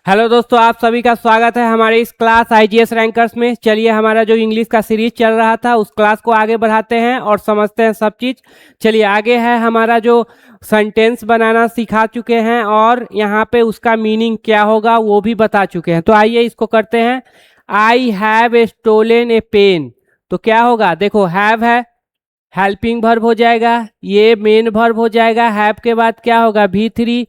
Hello दोस्तों, आप सभी का स्वागत है हमारे इस क्लास आईजीएस रैंकर्स में। चलिए, हमारा जो इंग्लिश का सीरीज चल रहा था उस क्लास को आगे बढ़ाते हैं और समझते हैं सब चीज़। चलिए, आगे है हमारा जो सेंटेंस बनाना सिखा चुके हैं और यहाँ पे उसका मीनिंग क्या होगा वो भी बता चुके हैं। तो आइए इसको करते हैं। I have a stolen a pen. तो क्या होगा, देखो हैव है, हेल्पिंग वर्ब हो जाएगा, ये मेन वर्ब हो जाएगा। हैव के बाद क्या होगा, V3।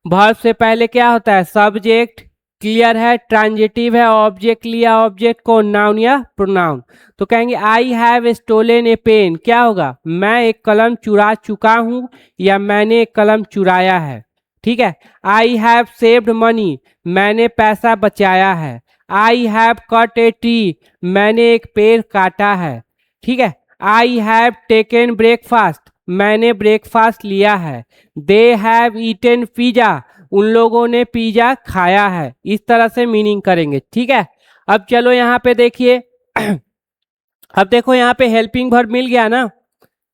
वर्ब से पहले क्या होता है, सब्जेक्ट। क्लियर है, ट्रांजिटिव है, ऑब्जेक्ट लिया, ऑब्जेक्ट को नाउन या प्रोनाउन। तो कहेंगे I have stolen a pen, क्या होगा, मैं एक कलम चुरा चुका हूं या मैंने एक कलम चुराया है। ठीक है। आई हैव सेव्ड मनी, मैंने पैसा बचाया है। I have cut a tree, मैंने एक पेड़ काटा है। ठीक है। आई हैव टेकन ब्रेकफास्ट, मैंने ब्रेकफास्ट लिया है। दे हैव ईटन पिज्जा, उन लोगों ने पिज्जा खाया है। इस तरह से मीनिंग करेंगे। ठीक है। अब चलो यहाँ पे देखिए। अब देखो यहाँ पे हेल्पिंग वर्ब मिल गया ना,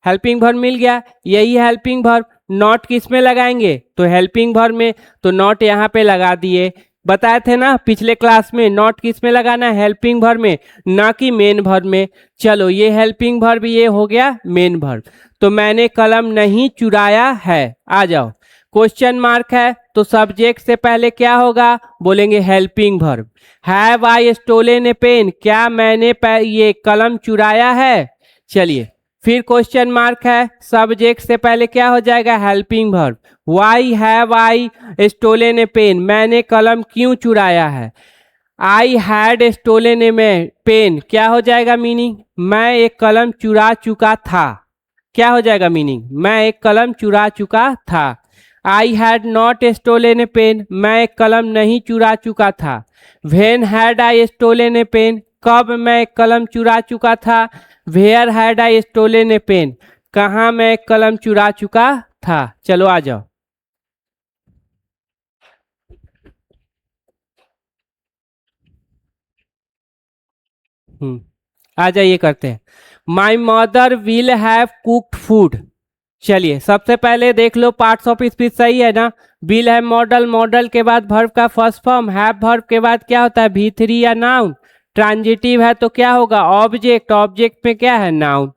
हेल्पिंग वर्ब मिल गया। यही हेल्पिंग वर्ब नॉट किस में लगाएंगे, तो हेल्पिंग वर्ब में। तो नॉट यहाँ पे लगा दिए। बताए थे ना पिछले क्लास में, नॉट किस में लगाना है, हेल्पिंग वर्ब में, ना कि मेन वर्ब में। चलो, ये हेल्पिंग वर्ब ये हो गया मेन वर्ब। तो मैंने कलम नहीं चुराया है। आ जाओ, क्वेश्चन मार्क है तो सब्जेक्ट से पहले क्या होगा, बोलेंगे helping verb. Have I stolen a pen, क्या मैंने ये कलम चुराया है। चलिए, फिर क्वेश्चन मार्क है, सब्जेक्ट से पहले क्या हो जाएगा, helping verb. Why have I stolen a pen, मैंने कलम क्यों चुराया है। I had stolen a pen, क्या हो जाएगा मीनिंग, मैं एक कलम चुरा चुका था। क्या हो जाएगा मीनिंग, मैं एक कलम चुरा चुका था। I had not stolen a pen, मैं एक कलम नहीं चुरा चुका था। When had I stolen a pen, कब मैं एक कलम चुरा चुका था। Where had I stolen a pen, कहाँ मैं एक कलम चुरा चुका था। चलो आ जाओ। आ जाइए, करते हैं। My mother will have cooked food. चलिए, सबसे पहले देख लो पार्ट्स ऑफ स्पीच सही है ना। विल है मॉडल, मॉडल के बाद वर्ब का फर्स्ट फॉर्म, हैव वर्ब के बाद क्या होता है, V3 या नाउन। ट्रांजिटिव है तो क्या होगा, ऑब्जेक्ट, ऑब्जेक्ट में क्या है, नाउन।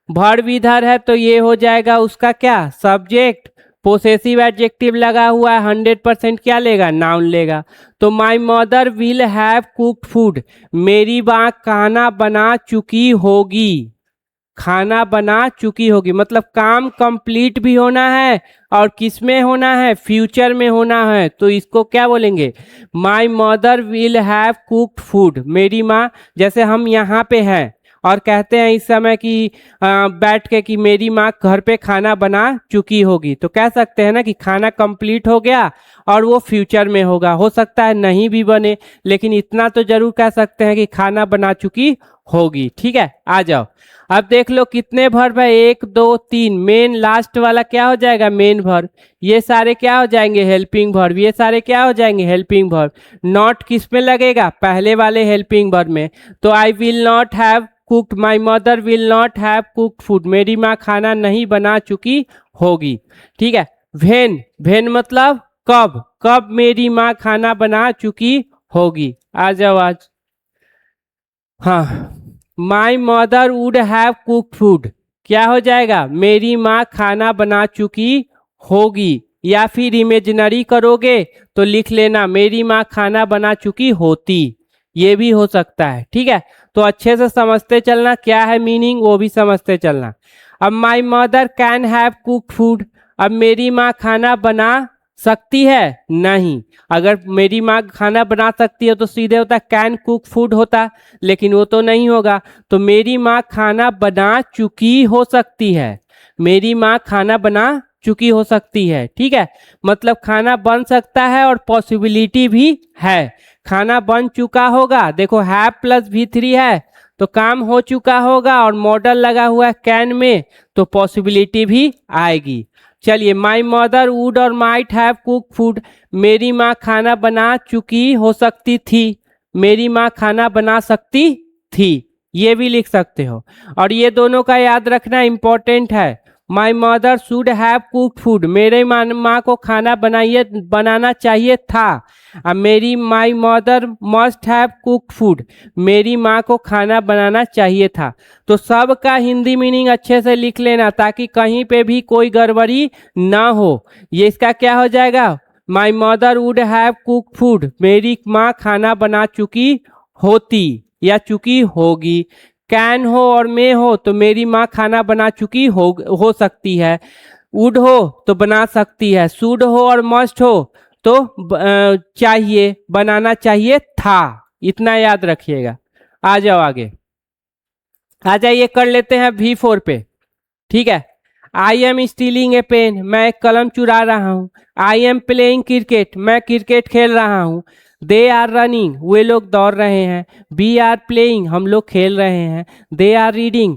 वर्ब इधर है तो ये हो जाएगा उसका क्या, सब्जेक्ट। पोसेसिव एडजेक्टिव लगा हुआ है, 100% क्या लेगा, नाउन लेगा। तो my mother will have cooked food, मेरी माँ खाना बना चुकी होगी। खाना बना चुकी होगी मतलब काम कंप्लीट भी होना है और किस में होना है, फ्यूचर में होना है। तो इसको क्या बोलेंगे, my mother will have cooked food. मेरी माँ, जैसे हम यहाँ पे हैं और कहते हैं इस समय कि बैठ के कि मेरी माँ घर पे खाना बना चुकी होगी, तो कह सकते हैं ना कि खाना कंप्लीट हो गया और वो फ्यूचर में होगा। हो सकता है नहीं भी बने, लेकिन इतना तो जरूर कह सकते हैं कि खाना बना चुकी होगी। ठीक है, आ जाओ। अब देख लो कितने वर्ब है, 1 2 3। मेन लास्ट वाला क्या हो जाएगा, मेन वर्ब। ये सारे क्या हो जाएंगे, हेल्पिंग वर्ब। ये सारे क्या हो जाएंगे, हेल्पिंग वर्ब। नॉट किस में लगेगा, पहले वाले हेल्पिंग वर्ब में। तो I will not have cooked, my mother will not have cooked food, मेरी माँ खाना नहीं बना चुकी होगी। ठीक है। व्हेन, व्हेन मतलब कब, कब मेरी माँ खाना बना चुकी होगी। आ जाओ आज। हाँ, my mother would have cooked food, क्या हो जाएगा, मेरी माँ खाना बना चुकी होगी। या फिर इमेजिनरी करोगे तो लिख लेना मेरी माँ खाना बना चुकी होती, ये भी हो सकता है। ठीक है, तो अच्छे से समझते चलना, क्या है मीनिंग वो भी समझते चलना। अब my mother can have cooked food, अब मेरी माँ खाना बना सकती है, नहीं। अगर मेरी माँ खाना बना सकती है तो सीधे होता कैन कुक फूड होता, लेकिन वो तो नहीं होगा। तो मेरी माँ खाना बना चुकी हो सकती है, मेरी माँ खाना बना चुकी हो सकती है। ठीक है, मतलब खाना बन सकता है और पॉसिबिलिटी भी है। खाना बन चुका होगा, देखो हैव प्लस V3 है तो काम हो चुका होगा और मॉडल लगा हुआ है कैन में, तो पॉसिबिलिटी भी आएगी। चलिए, माई मदर वुड और माइट हैव कुक फूड, मेरी माँ खाना बना चुकी हो सकती थी, मेरी माँ खाना बना सकती थी, ये भी लिख सकते हो। और ये दोनों का याद रखना इंपॉर्टेंट है। My mother should have cook food, मेरे माँ को खाना बनाना चाहिए था। अब मेरी my mother must have cook food, मेरी माँ को खाना बनाना चाहिए था। तो सब का हिंदी मीनिंग अच्छे से लिख लेना ताकि कहीं पे भी कोई गड़बड़ी ना हो। ये इसका क्या हो जाएगा, my mother would have cook food, मेरी माँ खाना बना चुकी होती या चुकी होगी। कैन हो और मे हो तो मेरी माँ खाना बना चुकी हो सकती है। वुड हो तो बना सकती है। शुड हो और मस्ट हो तो चाहिए, बनाना चाहिए था। इतना याद रखिएगा। आ जाओ आगे, आ जाइए, कर लेते हैं V4 पे। ठीक है, I am stealing a pen, मैं एक कलम चुरा रहा हूँ। आई एम प्लेइंग क्रिकेट, मैं क्रिकेट खेल रहा हूँ। दे आर रनिंग, वे लोग दौड़ रहे हैं। वी आर प्लेइंग, हम लोग खेल रहे हैं। दे आर रीडिंग,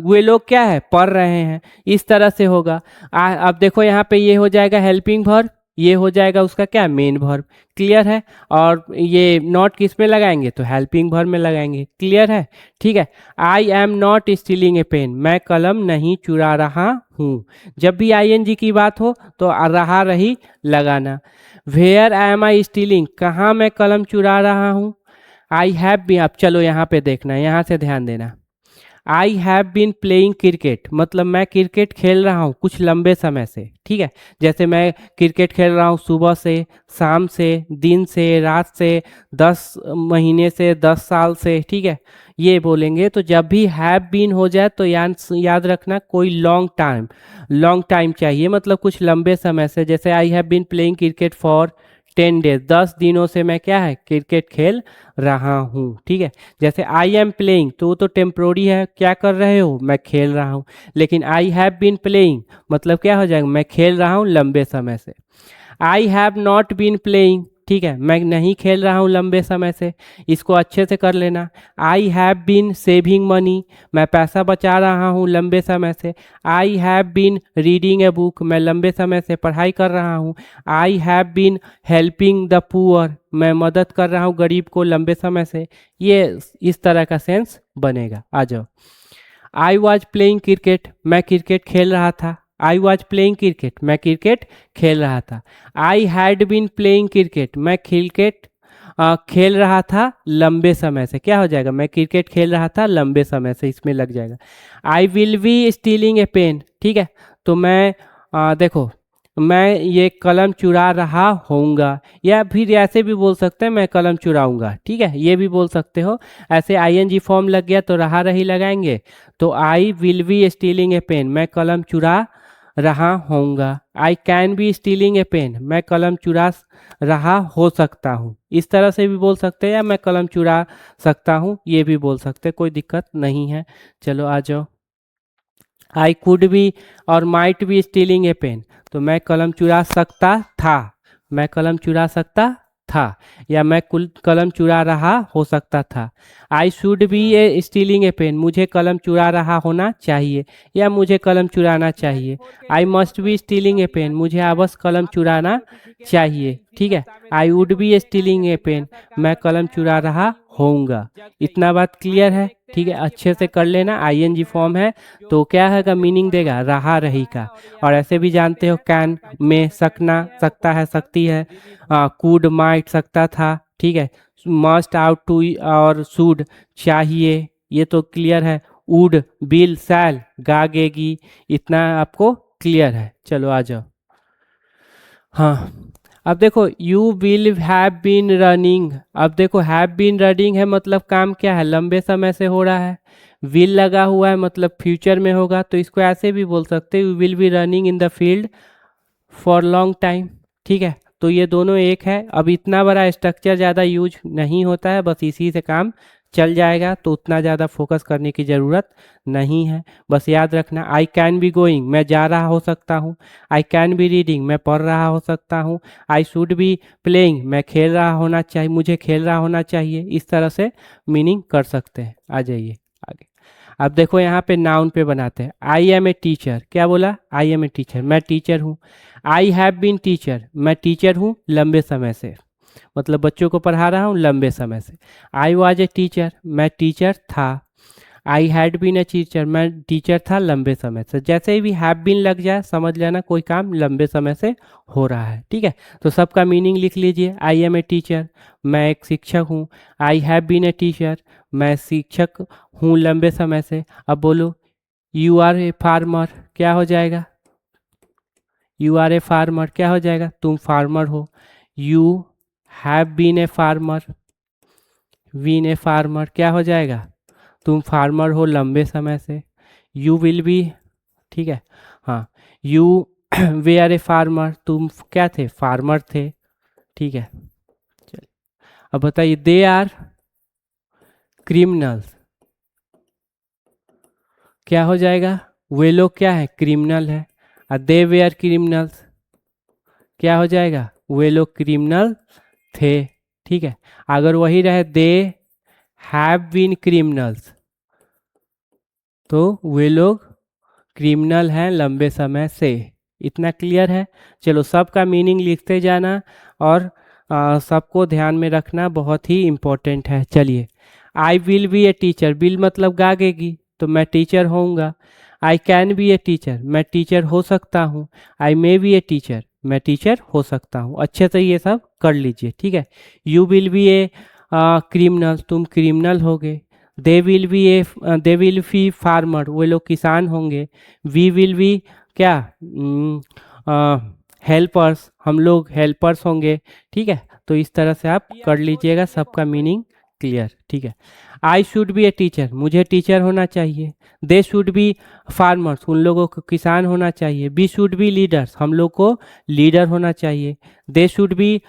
वे लोग क्या है, पढ़ रहे हैं। इस तरह से होगा। अब देखो यहाँ पे ये हो जाएगा हेल्पिंग वर्ब, ये हो जाएगा उसका क्या, मेन वर्ब। क्लियर है। और ये नॉट किस में लगाएंगे, तो हेल्पिंग वर्ब में लगाएंगे। क्लियर है। ठीक है, I am not stealing a pen, मैं कलम नहीं चुरा रहा हूँ। जब भी ING की बात हो तो रहा रही लगाना। वेयर एम आई स्टीलिंग, कहाँ मैं कलम चुरा रहा हूँ। आई हैव भी, आप चलो यहाँ पे देखना, यहाँ से ध्यान देना। I have been playing cricket, मतलब मैं क्रिकेट खेल रहा हूँ कुछ लंबे समय से। ठीक है, जैसे मैं क्रिकेट खेल रहा हूँ सुबह से, शाम से, दिन से, रात से, 10 महीने से, 10 साल से। ठीक है, ये बोलेंगे। तो जब भी हैव बीन हो जाए तो याद रखना कोई लॉन्ग टाइम चाहिए, मतलब कुछ लंबे समय से। जैसे I have been playing cricket for 10 days, 10 दिनों से मैं क्या है, क्रिकेट खेल रहा हूँ। ठीक है, जैसे आई एम प्लेइंग तो वो तो टेम्प्रोरी है, क्या कर रहे हो, मैं खेल रहा हूँ। लेकिन आई हैव बीन प्लेइंग मतलब क्या हो जाएगा, मैं खेल रहा हूँ लंबे समय से। I have not been playing, ठीक है, मैं नहीं खेल रहा हूँ लंबे समय से। इसको अच्छे से कर लेना। I have been saving money, मैं पैसा बचा रहा हूँ लंबे समय से। I have been reading a book, मैं लंबे समय से पढ़ाई कर रहा हूँ। I have been helping the poor, मैं मदद कर रहा हूँ गरीब को लंबे समय से। ये इस तरह का सेंस बनेगा। आ जाओ, आई वॉज प्लेइंग क्रिकेट, मैं क्रिकेट खेल रहा था। आई वॉज प्लेइंग क्रिकेट, मैं क्रिकेट खेल रहा था। I had been playing cricket, मैं क्रिकेट खेल रहा था लंबे समय से। क्या हो जाएगा, मैं क्रिकेट खेल रहा था लंबे समय से, इसमें लग जाएगा। I will be stealing a pen, ठीक है, तो मैं देखो, मैं ये कलम चुरा रहा होऊंगा, या फिर ऐसे भी बोल सकते हैं मैं कलम चुराऊंगा। ठीक है, ये भी बोल सकते हो। ऐसे ING फॉर्म लग गया तो रहा रही लगाएंगे। तो I will be stealing a pen, मैं कलम चुरा रहा होऊंगा। I can be stealing a pen, मैं कलम चुरा रहा हो सकता हूँ। इस तरह से भी बोल सकते हैं, या मैं कलम चुरा सकता हूँ, ये भी बोल सकते, कोई दिक्कत नहीं है। चलो आ जाओ, आई कुड बी और might be stealing a pen, तो मैं कलम चुरा सकता था, मैं कलम चुरा सकता था, या मैं कलम चुरा रहा हो सकता था। I should be a stealing a pen, मुझे कलम चुरा रहा होना चाहिए, या मुझे कलम चुराना चाहिए। I must be stealing a pen, मुझे अवश्य कलम चुराना चाहिए। ठीक है, I would be stealing a pen, मैं कलम चुरा रहा होऊंगा। इतना बात क्लियर है। ठीक है, अच्छे से कर लेना। ING फॉर्म है तो क्या है का मीनिंग देगा, रहा रही का। और ऐसे भी जानते हो, कैन में सकना, सकता है, सकती है। कुड माइट सकता था। ठीक है, मस्ट आउट टू और शुड चाहिए, ये तो क्लियर है। वुड बिल सैल गागेगी, इतना आपको क्लियर है। चलो आ जाओ। हाँ, अब देखो you will have been running, अब देखो हैव बीन रनिंग है मतलब काम क्या है, लंबे समय से हो रहा है। विल लगा हुआ है मतलब फ्यूचर में होगा, तो इसको ऐसे भी बोल सकते हैं, you will be running in the field for long time. ठीक है, तो ये दोनों एक है। अब इतना बड़ा स्ट्रक्चर ज़्यादा यूज नहीं होता है, बस इसी से काम चल जाएगा, तो उतना ज़्यादा फोकस करने की ज़रूरत नहीं है। बस याद रखना, आई कैन बी गोइंग, मैं जा रहा हो सकता हूँ। आई कैन बी रीडिंग, मैं पढ़ रहा हो सकता हूँ। आई शुड बी प्लेइंग, मैं खेल रहा होना चाहिए, मुझे खेल रहा होना चाहिए। इस तरह से मीनिंग कर सकते हैं। आ जाइए आगे। अब देखो यहाँ पे नाउन पे बनाते हैं। आई एम ए टीचर, क्या बोला, आई एम ए टीचर, मैं टीचर हूँ। आई हैव बीन टीचर, मैं टीचर हूँ लंबे समय से, मतलब बच्चों को पढ़ा रहा हूँ लंबे समय से। आई वॉज ए टीचर, मैं टीचर था। I had been a teacher, मैं टीचर था लंबे समय से। जैसे ही भी हैव बीन लग जाए समझ लेना कोई काम लंबे समय से हो रहा है, ठीक है। तो सबका मीनिंग लिख लीजिए। आई एम ए टीचर, मैं एक शिक्षक हूँ। I have been a teacher, मैं शिक्षक हूँ लंबे समय से। अब बोलो यू आर ए फार्मर, क्या हो जाएगा? यू आर ए फार्मर क्या हो जाएगा? तुम फार्मर हो। You have been a farmer, been a farmer क्या हो जाएगा? तुम फार्मर हो लंबे समय से। यू विल बी, ठीक है, हाँ। You were a farmer, तुम क्या थे? फार्मर थे, ठीक है। चलिए अब बताइए दे आर क्रिमिनल्स, क्या हो जाएगा? वे लोग क्या है? क्रिमिनल है। और दे वे आर क्रिमिनल्स क्या हो जाएगा? वे लोग क्रिमिनल थे, ठीक है। अगर वही रहे दे हैव बीन क्रिमिनल्स, तो वे लोग क्रिमिनल हैं लंबे समय से। इतना क्लियर है? चलो सबका मीनिंग लिखते जाना और सबको ध्यान में रखना, बहुत ही इम्पोर्टेंट है। चलिए आई will B a teacher, will मतलब गागेगी, तो मैं टीचर होऊंगा। I can B a teacher, मैं टीचर हो सकता हूँ। I may B a teacher, मैं टीचर हो सकता हूँ। अच्छे से ये सब कर लीजिए, ठीक है। You will be a criminal, तुम क्रिमिनल होगे। दे विल बी फार्मर, वो लोग किसान होंगे। वी विल बी क्या? हेल्पर्स, हम लोग हेल्पर्स होंगे, ठीक है। तो इस तरह से आप कर लीजिएगा, सबका मीनिंग क्लियर, ठीक है। आई शुड बी ए टीचर, मुझे टीचर होना चाहिए। दे शुड बी फार्मर्स, उन लोगों को किसान होना चाहिए। बी शुड बी लीडर्स, हम लोग को लीडर होना चाहिए। दे शुड बी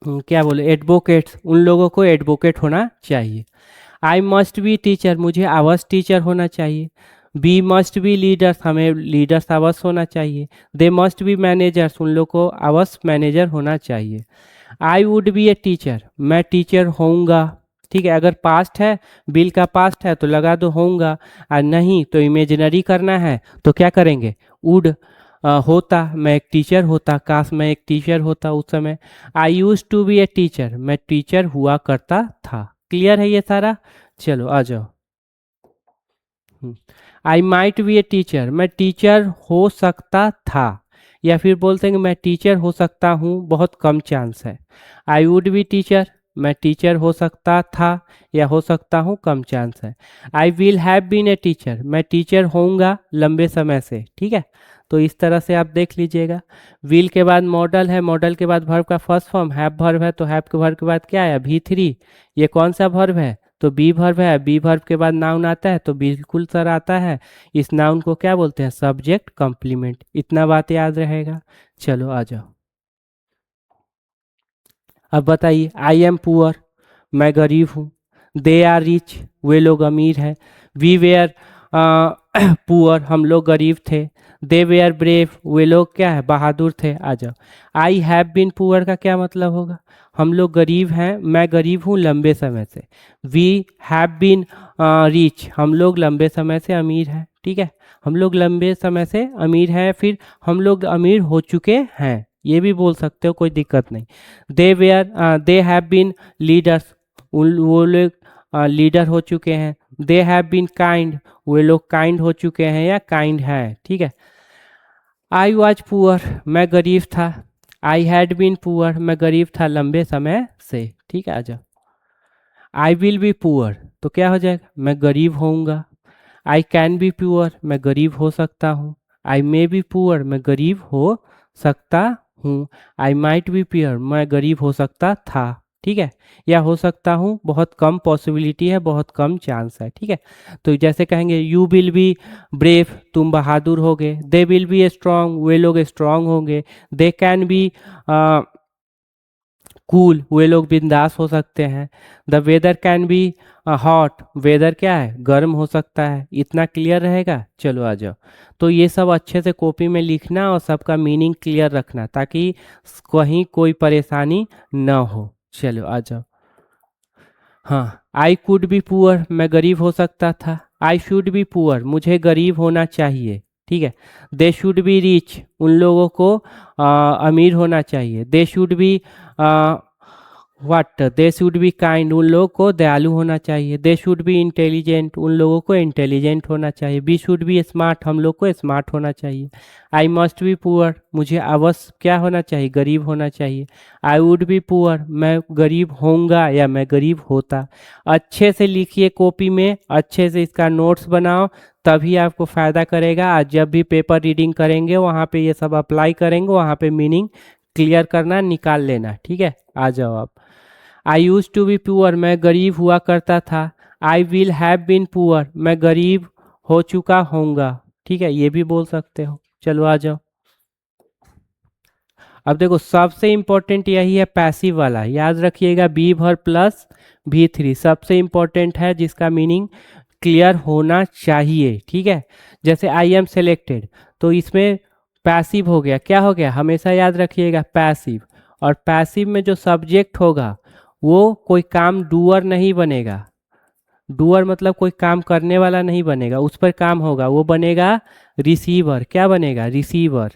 क्या बोले एडवोकेट्स, उन लोगों को एडवोकेट होना चाहिए। आई मस्ट बी टीचर, मुझे अवश्य टीचर होना चाहिए। बी मस्ट बी लीडर्स, हमें लीडर्स अवश्य होना चाहिए। दे मस्ट बी मैनेजर्स, उन लोग को अवश्य मैनेजर होना चाहिए। आई वुड बी ए टीचर, मैं टीचर होऊंगा, ठीक है। अगर पास्ट है, बिल का पास्ट है तो लगा दो होऊंगा, और नहीं तो इमेजिनरी करना है तो क्या करेंगे? वुड होता, मैं एक टीचर होता, काश मैं एक टीचर होता उस समय। I use to be a teacher, मैं टीचर हुआ करता था। क्लियर है ये सारा? चलो आ जाओ। I might be a teacher, मैं टीचर हो सकता था, या फिर बोलते हैं कि मैं टीचर हो सकता हूँ, बहुत कम चांस है। आई वुड बी टीचर, मैं टीचर हो सकता था या हो सकता हूँ, कम चांस है। I will have been a teacher, मैं टीचर होऊंगा लंबे समय से, ठीक है। तो इस तरह से आप देख लीजिएगा। विल के बाद मॉडल है, मॉडल के बाद वर्ब का फर्स्ट फॉर्म हैव वर्ब है, तो हैव के वर्ब के बाद क्या आया? V3। ये कौन सा वर्ब है? तो बी वर्ब है। बी वर्ब के बाद नाउन आता है, तो बिल्कुल सर आता है। इस नाउन को क्या बोलते हैं? Subject complement. इतना बात याद रहेगा। चलो आ जाओ। अब बताइए आई एम पुअर, मैं गरीब हूँ। दे आर रिच, वे लोग अमीर हैं। वी वेयर पुअर, हम लोग गरीब थे। दे वेयर ब्रेव, वे लोग क्या है? बहादुर थे। आ जाओ। आई हैव बीन पुअर का क्या मतलब होगा? हम लोग गरीब हैं, मैं गरीब हूँ लंबे समय से। वी हैव बीन रिच, हम लोग लंबे समय से अमीर हैं, ठीक है। हम लोग लंबे समय से अमीर हैं, फिर हम लोग अमीर हो चुके हैं, ये भी बोल सकते हो, कोई दिक्कत नहीं। दे हैव बीन लीडर्स, वो लोग लीडर हो चुके हैं। दे हैव बीन काइंड, वे लोग काइंड हो चुके हैं या काइंड है, ठीक है। आई वॉज पुअर, मैं गरीब था। आई हैड बीन पुअर, मैं गरीब था लंबे समय से, ठीक है। आ जाओ। आई विल बी पुअर, तो क्या हो जाएगा? मैं गरीब होऊंगा। आई कैन बी पुअर, मैं गरीब हो सकता हूँ। आई मे बी पुअर, मैं गरीब हो सकता हूँ। आई माइट बी पुअर, मैं गरीब हो सकता था, ठीक है। या हो सकता हूँ, बहुत कम पॉसिबिलिटी है, बहुत कम चांस है, ठीक है। तो जैसे कहेंगे यू विल बी ब्रेव, तुम बहादुर होगे। दे विल बी स्ट्रांग, वे लोग स्ट्रांग होंगे। दे कैन बी कूल, वे लोग बिंदास हो सकते हैं। The weather can be hot, weather क्या है? गर्म हो सकता है। इतना क्लियर रहेगा? चलो आ जाओ। तो ये सब अच्छे से कॉपी में लिखना और सबका मीनिंग क्लियर रखना, ताकि कहीं कोई परेशानी ना हो। चलो आ जाओ। हाँ, आई कुड बी पुअर, मैं गरीब हो सकता था। आई शुड बी पुअर, मुझे गरीब होना चाहिए, ठीक है। दे शुड बी रिच, उन लोगों को अमीर होना चाहिए। They should be what, they should be kind, उन लोगों को दयालु होना चाहिए। दे शुड बी इंटेलिजेंट, उन लोगों को इंटेलिजेंट होना चाहिए। बी शुड बी स्मार्ट, हम लोग को स्मार्ट होना चाहिए। आई मस्ट बी पुअर, मुझे अवश्य क्या होना चाहिए, गरीब होना चाहिए। आई वुड बी पुअर, मैं गरीब होऊंगा या मैं गरीब होता। अच्छे से लिखिए कॉपी में, अच्छे से इसका नोट्स बनाओ, तभी आपको फ़ायदा करेगा। आज जब भी पेपर रीडिंग करेंगे वहाँ पे ये सब अप्लाई करेंगे, वहाँ पे मीनिंग क्लियर करना, निकाल लेना। ठीक है, आ जाओ आप। I use to be poor, मैं गरीब हुआ करता था। I will have been poor, मैं गरीब हो चुका होऊंगा। ठीक है, ये भी बोल सकते हो। चलो आ जाओ। अब देखो सबसे इंपॉर्टेंट यही है पैसिव वाला, याद रखिएगा। बी भर प्लस V3 सबसे इंपॉर्टेंट है, जिसका मीनिंग क्लियर होना चाहिए। ठीक है, जैसे आई एम सेलेक्टेड, तो इसमें पैसिव हो गया, क्या हो गया, हमेशा याद रखिएगा पैसिव। और पैसिव में जो सब्जेक्ट होगा वो कोई काम डूअर नहीं बनेगा। डूअर मतलब कोई काम करने वाला नहीं बनेगा, उस पर काम होगा, वो बनेगा रिसीवर। क्या बनेगा, रिसीवर।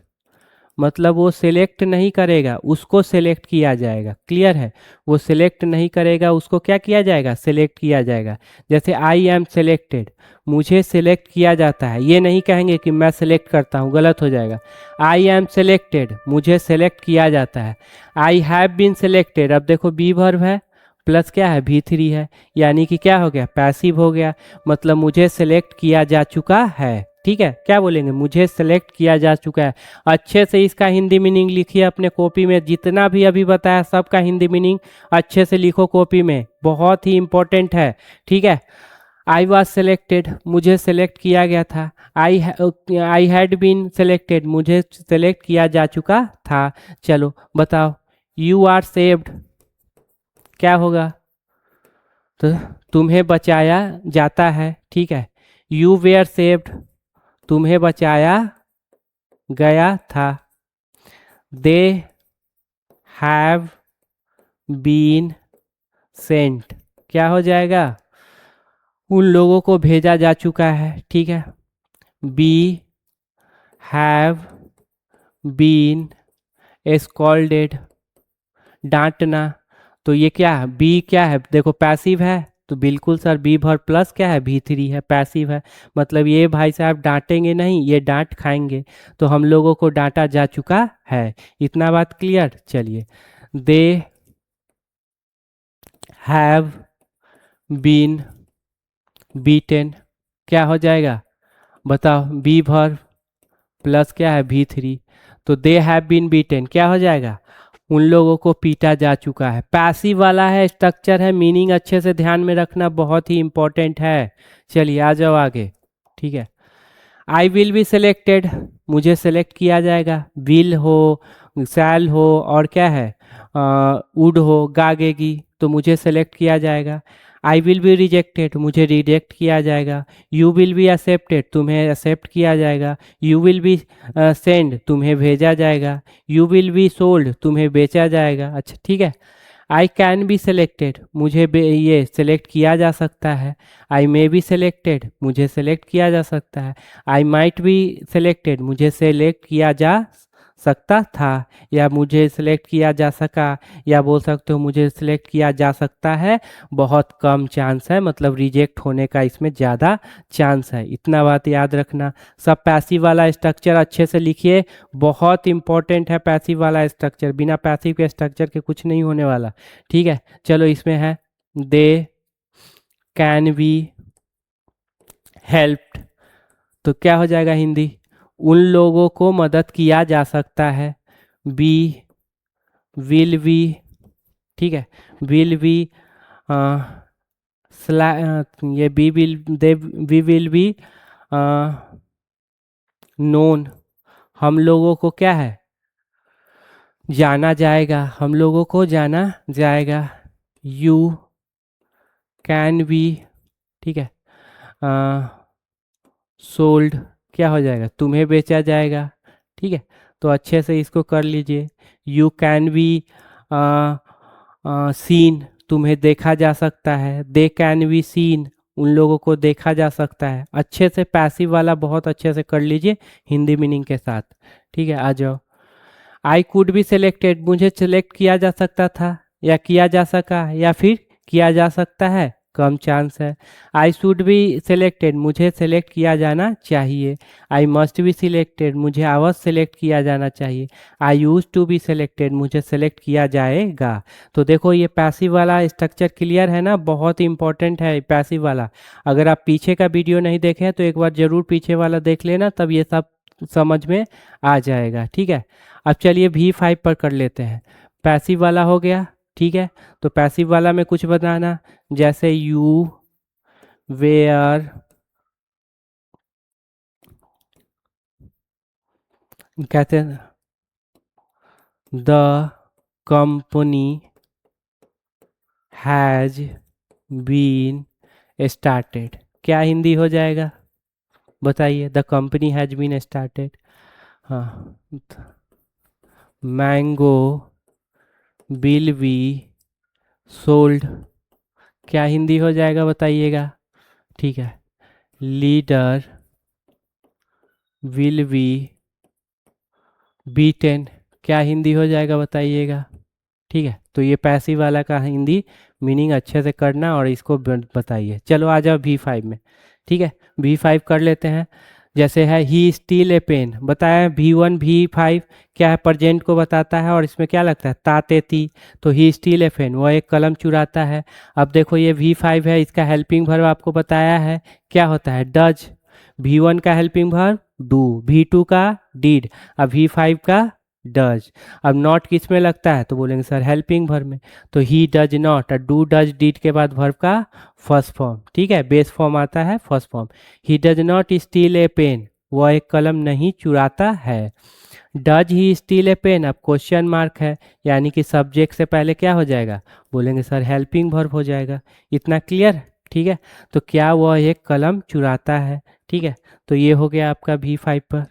मतलब वो सिलेक्ट नहीं करेगा, उसको सिलेक्ट किया जाएगा। क्लियर है, वो सिलेक्ट नहीं करेगा, उसको क्या किया जाएगा, सिलेक्ट किया जाएगा। जैसे आई एम सेलेक्टेड, मुझे सिलेक्ट किया जाता है, ये नहीं कहेंगे कि मैं सिलेक्ट करता हूँ, गलत हो जाएगा। आई एम सेलेक्टेड, मुझे सिलेक्ट किया जाता है। आई हैव बीन सेलेक्टेड, अब देखो बी वर्ब है प्लस क्या है, V3 है, यानी कि क्या हो गया, पैसिव हो गया। मतलब मुझे सिलेक्ट किया जा चुका है। ठीक है, क्या बोलेंगे, मुझे सेलेक्ट किया जा चुका है। अच्छे से इसका हिंदी मीनिंग लिखिए अपने कॉपी में, जितना भी अभी बताया सबका हिंदी मीनिंग अच्छे से लिखो कॉपी में, बहुत ही इंपॉर्टेंट है। ठीक है, आई वॉज सेलेक्टेड, मुझे सेलेक्ट किया गया था। आई हैड बीन सेलेक्टेड, मुझे सेलेक्ट किया जा चुका था। चलो बताओ, यू आर सेव्ड, क्या होगा, तो तुम्हें बचाया जाता है। ठीक है, यू वेयर सेव्ड, तुम्हें बचाया गया था। दे हैव बीन सेंट, क्या हो जाएगा, उन लोगों को भेजा जा चुका है। ठीक है, बी हैव बीन स्कॉल्डेड, डांटना। तो ये क्या है, बी क्या है, देखो पैसिव है, तो बिल्कुल सर बी भर प्लस क्या है, V3 है, पैसिव है। मतलब ये भाई साहब डांटेंगे नहीं, ये डांट खाएंगे। तो हम लोगों को डांटा जा चुका है। इतना बात क्लियर। चलिए, दे हैव बीन बीटेन, क्या हो जाएगा, बताओ, बी भर प्लस क्या है, V3। तो दे हैव बीन बीटेन क्या हो जाएगा, उन लोगों को पीटा जा चुका है। पैसिव वाला है, स्ट्रक्चर है, मीनिंग अच्छे से ध्यान में रखना, बहुत ही इंपॉर्टेंट है। चलिए आ जाओ आगे। ठीक है, आई विल बी सिलेक्टेड, मुझे सेलेक्ट किया जाएगा। विल हो, शैल हो, और क्या है, वुड हो, गागेगी, तो मुझे सेलेक्ट किया जाएगा। आई विल बी रिजेक्टेड, मुझे रिजेक्ट किया जाएगा। यू विल बी एक्सेप्टेड, तुम्हें एक्सेप्ट किया जाएगा। यू विल बी सेंड, तुम्हें भेजा जाएगा। यू विल बी सोल्ड, तुम्हें बेचा जाएगा। अच्छा ठीक है, आई कैन बी सेलेक्टेड, मुझे ये सेलेक्ट किया जा सकता है। आई मे बी सेलेक्टेड, मुझे सेलेक्ट किया जा सकता है। आई माइट बी सेलेक्टेड, मुझे सेलेक्ट किया जा सकता था, या मुझे सिलेक्ट किया जा सका, या बोल सकते हो मुझे सिलेक्ट किया जा सकता है। बहुत कम चांस है, मतलब रिजेक्ट होने का इसमें ज़्यादा चांस है। इतना बात याद रखना। सब पैसिव वाला स्ट्रक्चर अच्छे से लिखिए, बहुत इंपॉर्टेंट है पैसिव वाला स्ट्रक्चर, बिना पैसिव के स्ट्रक्चर के कुछ नहीं होने वाला। ठीक है, चलो इसमें है दे कैन बी हेल्प्ड, तो क्या हो जाएगा हिंदी, उन लोगों को मदद किया जा सकता है। बी विल बी, ठीक है, विल बी ये be will they we will be known, हम लोगों को क्या है, जाना जाएगा, हम लोगों को जाना जाएगा। यू कैन बी, ठीक है, सोल्ड, क्या हो जाएगा, तुम्हें बेचा जाएगा। ठीक है, तो अच्छे से इसको कर लीजिए। यू कैन बी सीन, तुम्हें देखा जा सकता है। दे कैन बी सीन, उन लोगों को देखा जा सकता है। अच्छे से पैसिव वाला बहुत अच्छे से कर लीजिए हिंदी मीनिंग के साथ। ठीक है, आ जाओ। आई कुड बी सिलेक्टेड, मुझे सिलेक्ट किया जा सकता था, या किया जा सका या फिर किया जा सकता है, कम चांस है। आई शुड बी सिलेक्टेड, मुझे सेलेक्ट किया जाना चाहिए। आई मस्ट बी सिलेक्टेड, मुझे अवश्य सेलेक्ट किया जाना चाहिए। आई यूज टू बी सिलेक्टेड, मुझे सेलेक्ट किया जाएगा। तो देखो ये पैसिव वाला स्ट्रक्चर क्लियर है ना, बहुत इंपॉर्टेंट है पैसिव वाला। अगर आप पीछे का वीडियो नहीं देखे हैं तो एक बार ज़रूर पीछे वाला देख लेना, तब ये सब समझ में आ जाएगा। ठीक है, अब चलिए V5 पर कर लेते हैं। पैसिव वाला हो गया, ठीक है। तो पैसिव वाला में कुछ बताना, जैसे यू वेयर कहते हैं the company has been started, क्या हिंदी हो जाएगा बताइए? The company has been started. हाँ, मैंगो विल बी सोल्ड, क्या हिंदी हो जाएगा बताइएगा? ठीक है, लीडर विल बी बीटेन, क्या हिंदी हो जाएगा बताइएगा? ठीक है, तो ये पैसिव वाला का हिंदी मीनिंग अच्छे से करना और इसको बताइए। चलो आ जाओ V5 में। ठीक है, V5 कर लेते हैं। जैसे है ही स्टील ए पेन, बताया V1 V5 क्या है, प्रेजेंट को बताता है और इसमें क्या लगता है ताते ती, तो ही स्टील ए पेन, वह एक कलम चुराता है। अब देखो ये V5 है, इसका हेल्पिंग वर्ब आपको बताया है क्या होता है, डज। V1 का हेल्पिंग वर्ब डू, V2 का डिड, अब V5 का डज। अब नॉट किस में लगता है तो बोलेंगे सर हेल्पिंग वर्ब में, तो ही डज नॉट, और डू डज डिड के बाद वर्ब का फर्स्ट फॉर्म। ठीक है, बेस फॉर्म आता है first form. He does not steal a pen, वह एक कलम नहीं चुराता है। Does he steal a pen, अब क्वेश्चन मार्क है, यानी कि सब्जेक्ट से पहले क्या हो जाएगा, बोलेंगे सर हेल्पिंग वर्ब हो जाएगा। इतना क्लियर? ठीक है, तो क्या वह एक कलम चुराता है। ठीक है, तो ये हो गया आपका V5 पर।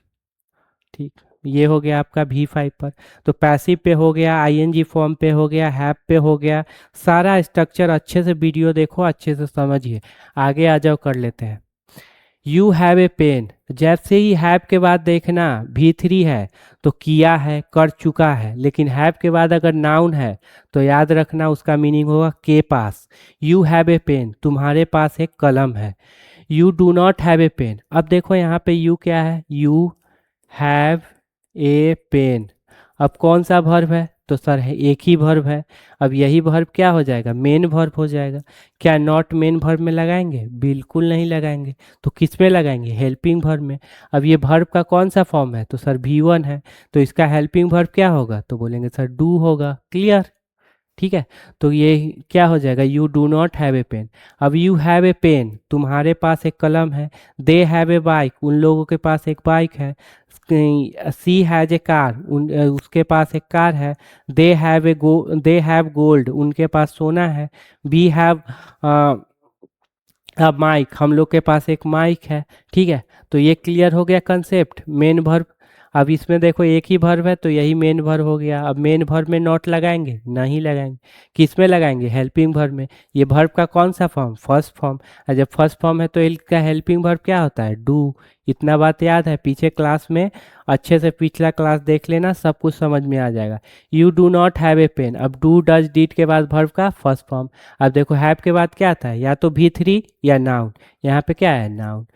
ठीक, ये हो गया आपका V5 पर। तो पैसिव पे हो गया, ING फॉर्म पे हो गया, हैव पे हो गया। सारा स्ट्रक्चर अच्छे से वीडियो देखो, अच्छे से समझिए। आगे आ जाओ, कर लेते हैं। यू हैव ए पेन, जैसे ही हैव के बाद देखना V3 है तो किया है, कर चुका है, लेकिन हैव के बाद अगर नाउन है तो याद रखना उसका मीनिंग होगा के पास। यू हैव ए पेन, तुम्हारे पास एक कलम है। You do not have a pen, अब देखो यहाँ पे यू क्या है, यू हैव ए पेन। अब कौन सा वर्ब है तो सर है एक ही वर्ब है। अब यही वर्ब क्या हो जाएगा, मेन वर्ब हो जाएगा। क्या नॉट मेन वर्ब में लगाएंगे? बिल्कुल नहीं लगाएंगे। तो किस में लगाएंगे, हेल्पिंग वर्ब में। अब ये वर्ब का कौन सा फॉर्म है तो सर V1 है, तो इसका हेल्पिंग वर्ब क्या होगा तो बोलेंगे सर डू होगा। क्लियर? ठीक है, तो ये क्या हो जाएगा, you do not have a pen. अब यू हैव ए पेन, तुम्हारे पास एक कलम है। दे हैव ए बाइक, उन लोगों के पास एक बाइक है। सी हैज ए कार, उसके पास एक कार है। दे हैव गोल्ड, उनके पास सोना है। वी हैव अब माइक, हम लोग के पास एक माइक है। ठीक है, तो ये क्लियर हो गया कंसेप्ट, मेन वर्ब। अब इसमें देखो एक ही वर्ब है तो यही मेन वर्ब हो गया। अब मेन वर्ब में नॉट लगाएंगे? नहीं लगाएंगे। किस में लगाएंगे, हेल्पिंग वर्ब में। ये वर्ब का कौन सा फॉर्म, फर्स्ट फॉर्म। और जब फर्स्ट फॉर्म है तो इसका हेल्पिंग वर्ब क्या होता है, डू। इतना बात याद है, पीछे क्लास में अच्छे से पिछला क्लास देख लेना, सब कुछ समझ में आ जाएगा। You do not have a pen, अब डू डज डिड के बाद वर्ब का फर्स्ट फॉर्म। अब देखो हैव के बाद क्या था, या तो V3 या नाउन, यहाँ पे क्या है noun.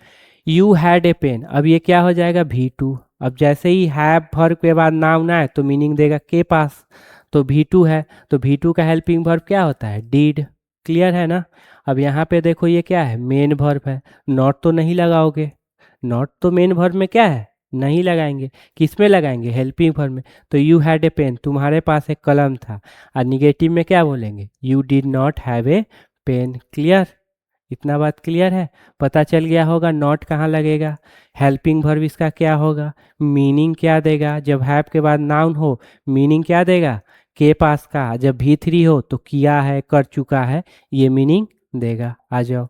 You had a pen, अब ये क्या हो जाएगा V2। अब जैसे ही हैव वर्ब के बाद नाउन आए तो मीनिंग देगा के पास, तो V2 है, तो V2 का हेल्पिंग वर्ब क्या होता है, डिड। क्लियर है ना? अब यहाँ पे देखो ये क्या है, मेन वर्ब है। नॉट तो नहीं लगाओगे, नॉट तो मेन वर्ब में क्या है, नहीं लगाएंगे। किस में लगाएंगे, हेल्पिंग वर्ब में। तो यू हैड ए पेन, तुम्हारे पास एक कलम था। और निगेटिव में क्या बोलेंगे, you did not have a pen. Clear? इतना बात क्लियर है? पता चल गया होगा नॉट कहाँ लगेगा, हेल्पिंग वर्ब इसका क्या होगा, मीनिंग क्या देगा। जब हैव के बाद नाउन हो मीनिंग क्या देगा, के पास का। जब V3 हो तो किया है, कर चुका है, ये मीनिंग देगा। आ जाओ,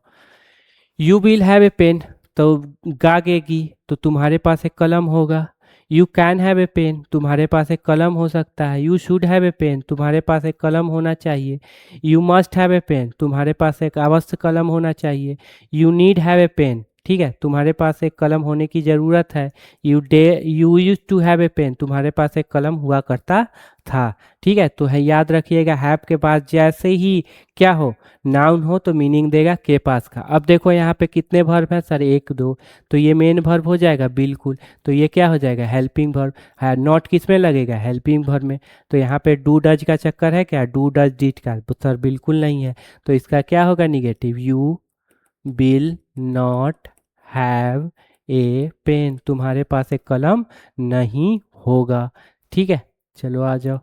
you will have a pen, तो गागेगी, तो तुम्हारे पास एक कलम होगा। You can have a pen, तुम्हारे पास एक कलम हो सकता है। You should have a pen, तुम्हारे पास एक कलम होना चाहिए। You must have a pen, तुम्हारे पास एक अवश्य कलम होना चाहिए। You need have a pen, ठीक है, तुम्हारे पास एक कलम होने की ज़रूरत है। You use to have a pen, तुम्हारे पास एक कलम हुआ करता था। ठीक है, तो है याद रखिएगा हैव के पास जैसे ही क्या हो, नाउन हो, तो मीनिंग देगा के पास का। अब देखो यहाँ पे कितने वर्ब हैं सर, एक दो, तो ये मेन वर्ब हो जाएगा बिल्कुल। तो ये क्या हो जाएगा, हेल्पिंग वर्ब है। नॉट किस में लगेगा, हेल्पिंग वर्ब में। तो यहाँ पे डू डज का चक्कर है क्या, डू डज डिड का, तो सर बिल्कुल नहीं है। तो इसका क्या होगा negative, you will not have a pen, तुम्हारे पास एक कलम नहीं होगा। ठीक है, चलो आ जाओ।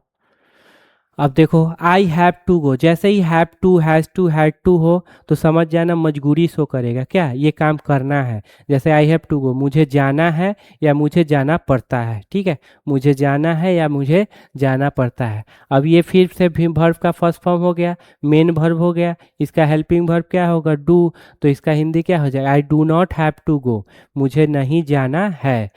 अब देखो आई हैव टू गो, जैसे ही have to, has to, had to हो तो समझ जाना मजबूरी शो करेगा, क्या ये काम करना है। जैसे आई हैव टू गो, मुझे जाना है या मुझे जाना पड़ता है। ठीक है, मुझे जाना है या मुझे जाना पड़ता है। अब ये फिर से भी वर्ब का फर्स्ट फॉर्म हो गया, मेन वर्ब हो गया, इसका हेल्पिंग वर्ब क्या होगा, डू। तो इसका हिंदी क्या हो जाएगा, I do not have to go, मुझे नहीं जाना है।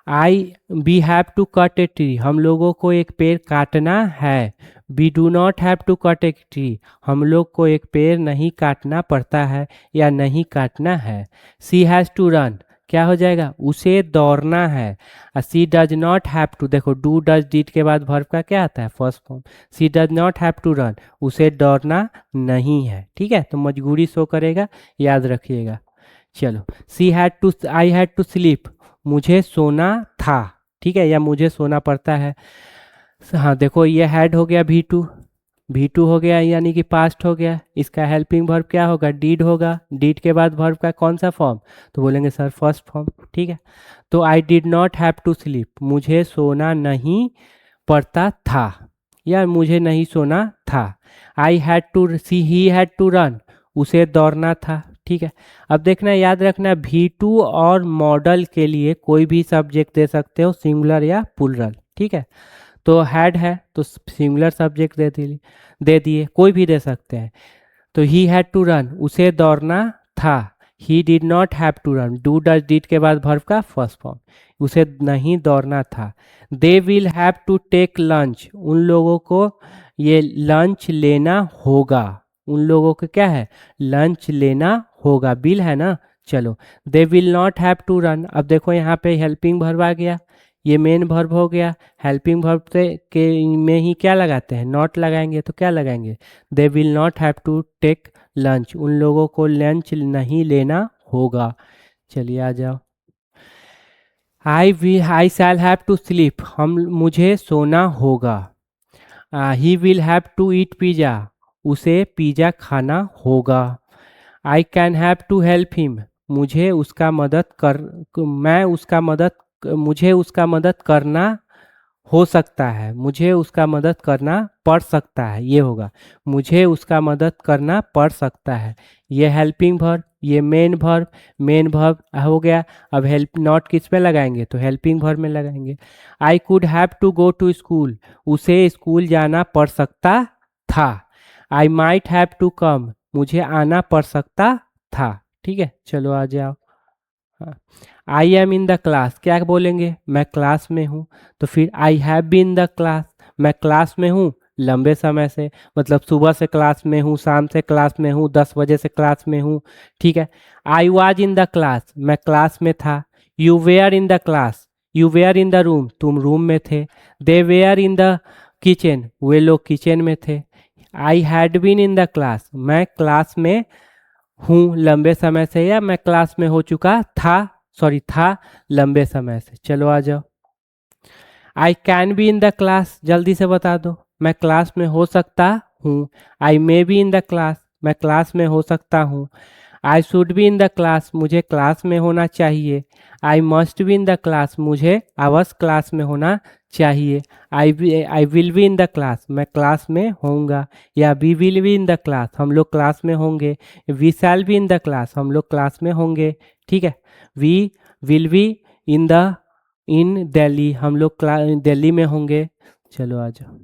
We have to cut a tree, हम लोगों को एक पेड़ काटना है। We do not have to cut a tree, हम लोग को एक पेड़ नहीं काटना पड़ता है या नहीं काटना है। सी हैज़ टू रन, क्या हो जाएगा, उसे दौड़ना है। She does not have to, देखो डू डज डिड के बाद वर्ब का क्या आता है, first form. She does not have to run, उसे दौड़ना नहीं है। ठीक है, तो मजबूरी शो करेगा, याद रखिएगा। चलो, she had to, I had to sleep, मुझे सोना था। ठीक है, या मुझे सोना पड़ता है। हाँ देखो ये हैड हो गया वी टू हो गया, यानी कि पास्ट हो गया। इसका हेल्पिंग वर्ब क्या होगा, डीड होगा। डीड के बाद वर्ब का कौन सा फॉर्म, तो बोलेंगे सर फर्स्ट फॉर्म। ठीक है, तो I did not have to sleep, मुझे सोना नहीं पड़ता था या मुझे नहीं सोना था। I had to see, he had to run, उसे दौड़ना था। ठीक है, अब देखना याद रखना V2 और मॉडल के लिए कोई भी सब्जेक्ट दे सकते हो, सिंगुलर या प्लूरल। ठीक है, तो हैड है तो सिंगुलर सब्जेक्ट दे दिए, कोई भी दे सकते हैं। तो ही हैड टू रन, उसे दौड़ना था। He did not have to run, do does did के बाद वर्ब का फर्स्ट फॉर्म, उसे नहीं दौड़ना था। They will have to take lunch, उन लोगों को ये लंच लेना होगा। उन लोगों को क्या है, लंच लेना होगा, बिल है ना। चलो, they will not have to run, अब देखो यहाँ पे हेल्पिंग वर्ब आ गया, ये मेन वर्ब हो गया। हेल्पिंग वर्ब से के में ही क्या लगाते हैं, नॉट लगाएंगे, तो क्या लगाएंगे, they will not have to take lunch, उन लोगों को लंच नहीं लेना होगा। चलिए आ जाओ। I shall have to sleep, मुझे सोना होगा। He will have to eat pizza, उसे पिज़्ज़ा खाना होगा। I can have to help him, मुझे उसका मदद कर मैं उसका मदद मुझे उसका मदद करना हो सकता है, मुझे उसका मदद करना पड़ सकता है, ये होगा मुझे उसका मदद करना पड़ सकता है। ये हेल्पिंग वर्ब, ये मेन वर्ब हो गया। अब हेल्प नॉट किस में लगाएंगे, तो हेल्पिंग वर्ब में लगाएंगे। I could have to go to school, उसे स्कूल जाना पड़ सकता था। I might have to come, मुझे आना पड़ सकता था। ठीक है, चलो आ जाओ। I am in the class, क्या बोलेंगे, मैं क्लास में हूँ। तो फिर I have been in the class, मैं क्लास में हूँ लंबे समय से, मतलब सुबह से क्लास में हूँ, शाम से क्लास में हूँ, 10 बजे से क्लास में हूँ। ठीक है, I was in the class, मैं क्लास में था। You were in the class, you were in the room, तुम रूम में थे। They were in the kitchen, वे लोग किचन में थे। I had been in the class, मैं क्लास में हूँ लंबे समय से, या मैं क्लास में हो चुका था लंबे समय से। चलो आ जाओ। आई can B in the class, जल्दी से बता दो, मैं क्लास में हो सकता हूँ। I may be in the class, मैं क्लास में हो सकता हूँ। I should be in the class, मुझे क्लास में होना चाहिए। I must be in the class, मुझे अवश्य क्लास में होना चाहिए। I will be in the class, मैं क्लास में होऊंगा। या we will be in the class, हम लोग क्लास में होंगे। We shall be in the class, हम लोग क्लास में होंगे। ठीक है, we will be in Delhi, हम लोग दिल्ली में होंगे। चलो आ जाओ।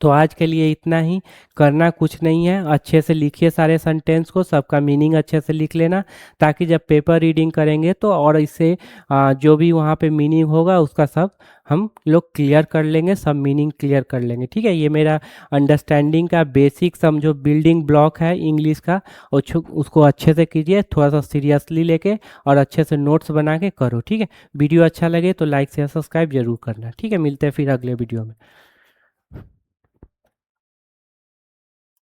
तो आज के लिए इतना ही। करना कुछ नहीं है, अच्छे से लिखिए सारे सेंटेंस को, सबका मीनिंग अच्छे से लिख लेना, ताकि जब पेपर रीडिंग करेंगे तो और इससे जो भी वहाँ पे मीनिंग होगा उसका सब हम लोग क्लियर कर लेंगे, सब मीनिंग क्लियर कर लेंगे। ठीक है, ये मेरा अंडरस्टैंडिंग का बेसिक समझो बिल्डिंग ब्लॉक है इंग्लिश का, और उसको अच्छे से कीजिए, थोड़ा सा सीरियसली लेके और अच्छे से नोट्स बना के करो। ठीक है, वीडियो अच्छा लगे तो लाइक शेयर सब्सक्राइब जरूर करना। ठीक है, मिलते हैं फिर अगले वीडियो में।